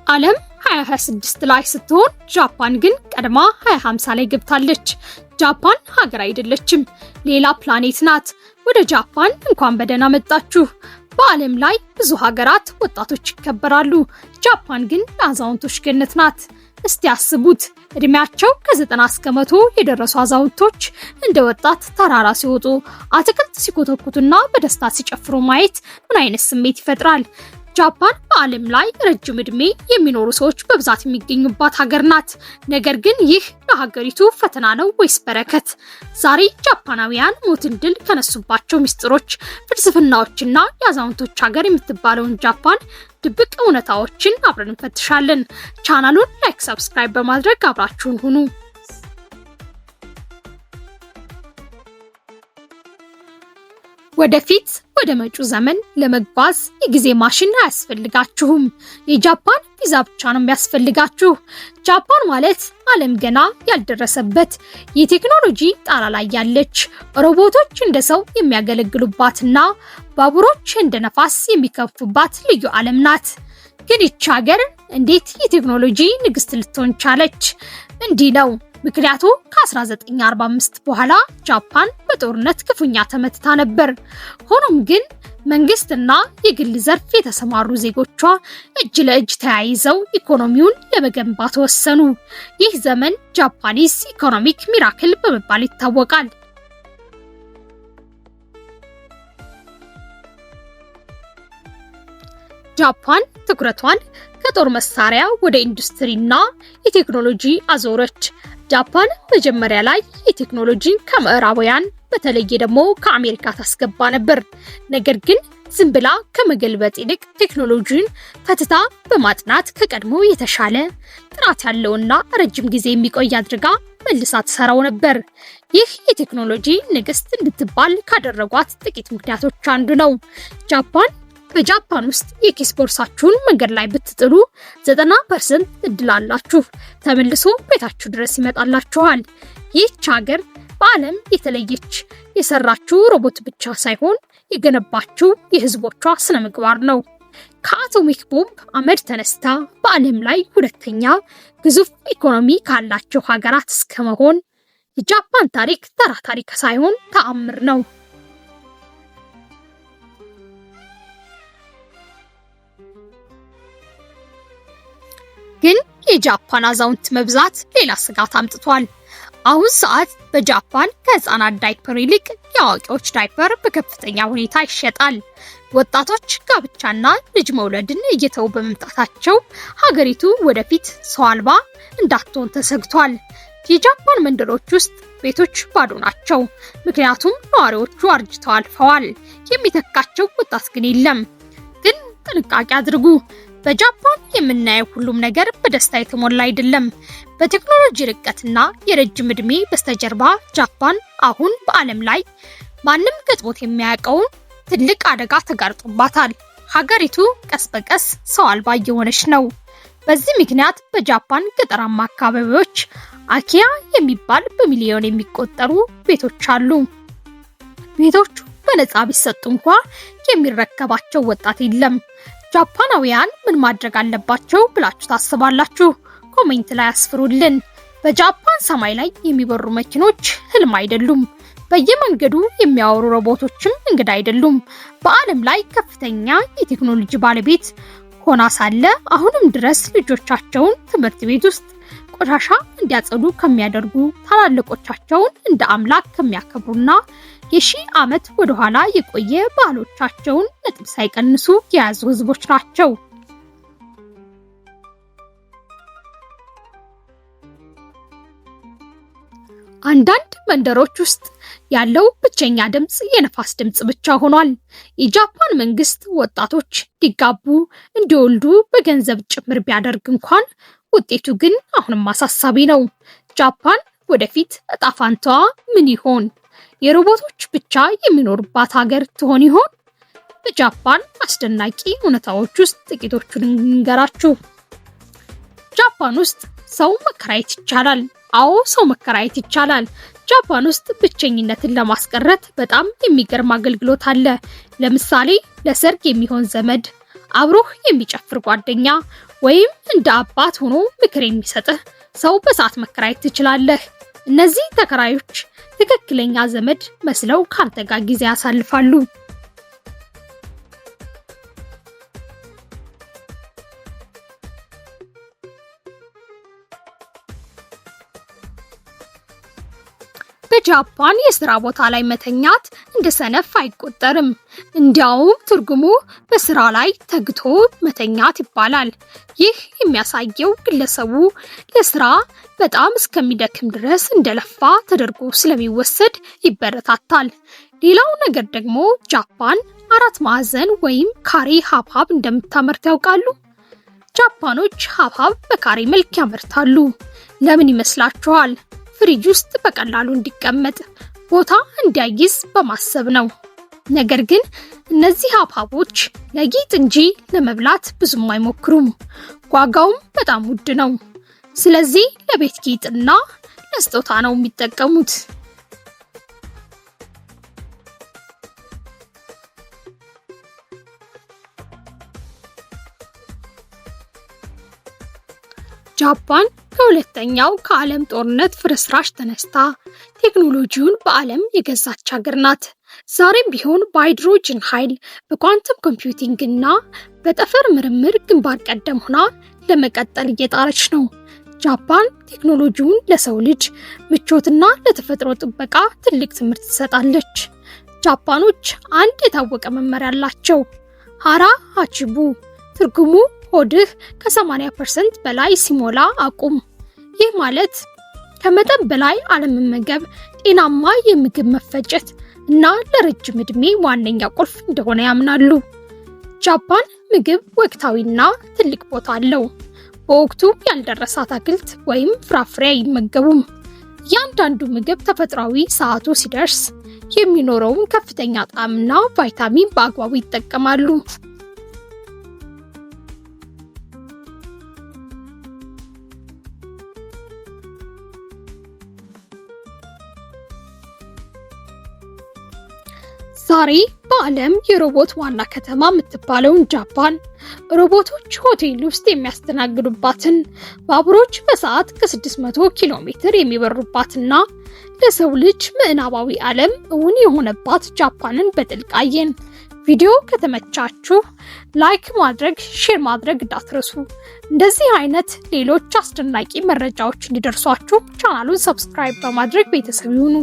ዓለም 2026 ላይ ስትሆን ጃፓን ግን ቀድማ 2050 ላይ ገብታለች። ጃፓን ሀገር አይደለችም፣ ሌላ ፕላኔት ናት። ወደ ጃፓን እንኳን በደህና መጣችሁ። በዓለም ላይ ብዙ ሀገራት ወጣቶች ይከበራሉ። ጃፓን ግን የአዛውንቶች ገነት ናት። እስቲ አስቡት፣ እድሜያቸው ከ90 እስከ 100 የደረሱ አዛውንቶች እንደ ወጣት ተራራ ሲወጡ፣ አትክልት ሲኮተኩቱና በደስታ ሲጨፍሩ ማየት ምን አይነት ስሜት ይፈጥራል? ጃፓን በዓለም ላይ ረጅም እድሜ የሚኖሩ ሰዎች በብዛት የሚገኙባት ሀገር ናት። ነገር ግን ይህ ለሀገሪቱ ፈተና ነው ወይስ በረከት? ዛሬ ጃፓናውያን ሞትን ድል ከነሱባቸው ሚስጥሮች፣ ፍልስፍናዎችና የአዛውንቶች ሀገር የምትባለውን ጃፓን ድብቅ እውነታዎችን አብረን እንፈትሻለን። ቻናሉን ላይክ፣ ሰብስክራይብ በማድረግ አብራችሁን ሁኑ። ወደፊት ወደ መጪው ዘመን ለመጓዝ የጊዜ ማሽን አያስፈልጋችሁም። የጃፓን ቪዛ ብቻ ነው የሚያስፈልጋችሁ። ጃፓን ማለት ዓለም ገና ያልደረሰበት የቴክኖሎጂ ጣራ ላይ ያለች፣ ሮቦቶች እንደ ሰው የሚያገለግሉባትና ባቡሮች እንደ ነፋስ የሚከፉባት ልዩ ዓለም ናት። ግን ይህች ሀገር እንዴት የቴክኖሎጂ ንግስት ልትሆን ቻለች? እንዲህ ነው። ምክንያቱ ከ1945 በኋላ ጃፓን በጦርነት ክፉኛ ተመትታ ነበር። ሆኖም ግን መንግስትና የግል ዘርፍ የተሰማሩ ዜጎቿ እጅ ለእጅ ተያይዘው ኢኮኖሚውን ለመገንባት ወሰኑ። ይህ ዘመን ጃፓኒስ ኢኮኖሚክ ሚራክል በመባል ይታወቃል። ጃፓን ትኩረቷን ከጦር መሳሪያ ወደ ኢንዱስትሪና የቴክኖሎጂ አዞረች። ጃፓን መጀመሪያ ላይ የቴክኖሎጂን ከምዕራባውያን በተለየ ደግሞ ከአሜሪካ ታስገባ ነበር። ነገር ግን ዝም ብላ ከመገልበጥ ይልቅ ቴክኖሎጂን ፈትታ በማጥናት ከቀድሞ የተሻለ ጥራት ያለውና ረጅም ጊዜ የሚቆይ አድርጋ መልሳ ትሰራው ነበር። ይህ የቴክኖሎጂ ንግስት እንድትባል ካደረጓት ጥቂት ምክንያቶች አንዱ ነው። በጃፓን ውስጥ የኪስ ቦርሳችሁን መንገድ ላይ ብትጥሉ 90% እድል አላችሁ ተመልሶ ቤታችሁ ድረስ ይመጣላችኋል። ይህች ሀገር በዓለም የተለየች የሰራችው ሮቦት ብቻ ሳይሆን የገነባችው የህዝቦቿ ስነ ምግባር ነው። ከአቶሚክ ቦምብ አመድ ተነስታ በዓለም ላይ ሁለተኛ ግዙፍ ኢኮኖሚ ካላቸው ሀገራት እስከመሆን የጃፓን ታሪክ ተራ ታሪክ ሳይሆን ተአምር ነው። ግን የጃፓን አዛውንት መብዛት ሌላ ስጋት አምጥቷል። አሁን ሰዓት በጃፓን ከህፃናት ዳይፐር ይልቅ የአዋቂዎች ዳይፐር በከፍተኛ ሁኔታ ይሸጣል። ወጣቶች ጋብቻና ልጅ መውለድን እየተው በመምጣታቸው ሀገሪቱ ወደፊት ሰው አልባ እንዳትሆን ተሰግቷል። የጃፓን መንደሮች ውስጥ ቤቶች ባዶ ናቸው፣ ምክንያቱም ነዋሪዎቹ አርጅተው አልፈዋል። የሚተካቸው ወጣት ግን የለም። ግን ጥንቃቄ አድርጉ። በጃፓን የምናየው ሁሉም ነገር በደስታ የተሞላ አይደለም። በቴክኖሎጂ ርቀትና የረጅም ዕድሜ በስተጀርባ ጃፓን አሁን በዓለም ላይ ማንም ገጥሞት የሚያውቀውን ትልቅ አደጋ ተጋርጦባታል። ሀገሪቱ ቀስ በቀስ ሰው አልባ እየሆነች ነው። በዚህ ምክንያት በጃፓን ገጠራማ አካባቢዎች አኪያ የሚባል በሚሊዮን የሚቆጠሩ ቤቶች አሉ። ቤቶቹ በነፃ ቢሰጡ እንኳ የሚረከባቸው ወጣት የለም። ጃፓናውያን ምን ማድረግ አለባቸው ብላችሁ ታስባላችሁ? ኮሜንት ላይ አስፍሩልን። በጃፓን ሰማይ ላይ የሚበሩ መኪኖች ህልም አይደሉም። በየመንገዱ የሚያወሩ ሮቦቶችም እንግዳ አይደሉም። በዓለም ላይ ከፍተኛ የቴክኖሎጂ ባለቤት ሆና ሳለ አሁንም ድረስ ልጆቻቸውን ትምህርት ቤት ውስጥ ቆሻሻ እንዲያጸዱ ከሚያደርጉ፣ ታላላቆቻቸውን እንደ አምላክ ከሚያከብሩና የሺህ ዓመት ወደ ኋላ የቆየ ባህሎቻቸውን ነጥብ ሳይቀንሱ የያዙ ህዝቦች ናቸው። አንዳንድ መንደሮች ውስጥ ያለው ብቸኛ ድምጽ የነፋስ ድምጽ ብቻ ሆኗል። የጃፓን መንግስት ወጣቶች እንዲጋቡ እንዲወልዱ በገንዘብ ጭምር ቢያደርግ እንኳን ውጤቱ ግን አሁንም አሳሳቢ ነው። ጃፓን ወደፊት እጣ ፋንታዋ ምን ይሆን? የሮቦቶች ብቻ የሚኖርባት ሀገር ትሆን ይሆን? በጃፓን አስደናቂ እውነታዎች ውስጥ ጥቂቶቹን እንገራችሁ። ጃፓን ውስጥ ሰው መከራየት ይቻላል። አዎ፣ ሰው መከራየት ይቻላል። ጃፓን ውስጥ ብቸኝነትን ለማስቀረት በጣም የሚገርም አገልግሎት አለ። ለምሳሌ ለሰርግ የሚሆን ዘመድ፣ አብሮህ የሚጨፍር ጓደኛ ወይም እንደ አባት ሆኖ ምክር የሚሰጥህ ሰው በሰዓት መከራየት ትችላለህ። እነዚህ ተከራዮች ትክክለኛ ዘመድ መስለው ካንተ ጋር ጊዜ ያሳልፋሉ። በጃፓን የስራ ቦታ ላይ መተኛት እንደ ሰነፍ አይቆጠርም። እንዲያውም ትርጉሙ በስራ ላይ ተግቶ መተኛት ይባላል። ይህ የሚያሳየው ግለሰቡ ለስራ በጣም እስከሚደክም ድረስ እንደለፋ ተደርጎ ስለሚወሰድ ይበረታታል። ሌላው ነገር ደግሞ ጃፓን 4 ማዕዘን ወይም ካሬ ሀብሀብ እንደምታመርት ያውቃሉ? ጃፓኖች ሀብሀብ በካሬ መልክ ያመርታሉ። ለምን ይመስላችኋል? ፍሪጅ ውስጥ በቀላሉ እንዲቀመጥ ቦታ እንዲያይዝ በማሰብ ነው። ነገር ግን እነዚህ ሀብሀቦች ለጌጥ እንጂ ለመብላት ብዙም አይሞክሩም። ዋጋውም በጣም ውድ ነው። ስለዚህ ለቤት ጌጥና ለስጦታ ነው የሚጠቀሙት። ጃፓን ከሁለተኛው ከዓለም ጦርነት ፍርስራሽ ተነስታ ቴክኖሎጂውን በዓለም የገዛች ሀገር ናት። ዛሬም ቢሆን በሃይድሮጅን ኃይል፣ በኳንተም ኮምፒውቲንግ እና በጠፈር ምርምር ግንባር ቀደም ሆና ለመቀጠል እየጣረች ነው። ጃፓን ቴክኖሎጂውን ለሰው ልጅ ምቾትና ለተፈጥሮ ጥበቃ ትልቅ ትምህርት ትሰጣለች። ጃፓኖች አንድ የታወቀ መመሪያ አላቸው። ሃራ ሃቺቡ ትርጉሙ ሆድህ ከ80% በላይ ሲሞላ አቁም። ይህ ማለት ከመጠን በላይ አለመመገብ ጤናማ የምግብ መፈጨት እና ለረጅም ዕድሜ ዋነኛ ቁልፍ እንደሆነ ያምናሉ። ጃፓን ምግብ ወቅታዊና ትልቅ ቦታ አለው። በወቅቱ ያልደረሰ አትክልት ወይም ፍራፍሬ አይመገቡም። እያንዳንዱ ምግብ ተፈጥሯዊ ሰዓቱ ሲደርስ የሚኖረውን ከፍተኛ ጣዕምና ቫይታሚን በአግባቡ ይጠቀማሉ። ዛሬ በዓለም የሮቦት ዋና ከተማ የምትባለውን ጃፓን ሮቦቶች ሆቴል ውስጥ የሚያስተናግዱባትን፣ ባቡሮች በሰዓት ከ600 ኪሎ ሜትር የሚበሩባትና ለሰው ልጅ ምዕራባዊ ዓለም እውን የሆነባት ጃፓንን በጥልቅ አየን። ቪዲዮ ከተመቻችሁ ላይክ ማድረግ፣ ሼር ማድረግ እንዳትረሱ። እንደዚህ አይነት ሌሎች አስደናቂ መረጃዎች እንዲደርሷችሁ ቻናሉን ሰብስክራይብ በማድረግ ቤተሰብ ይሁኑ።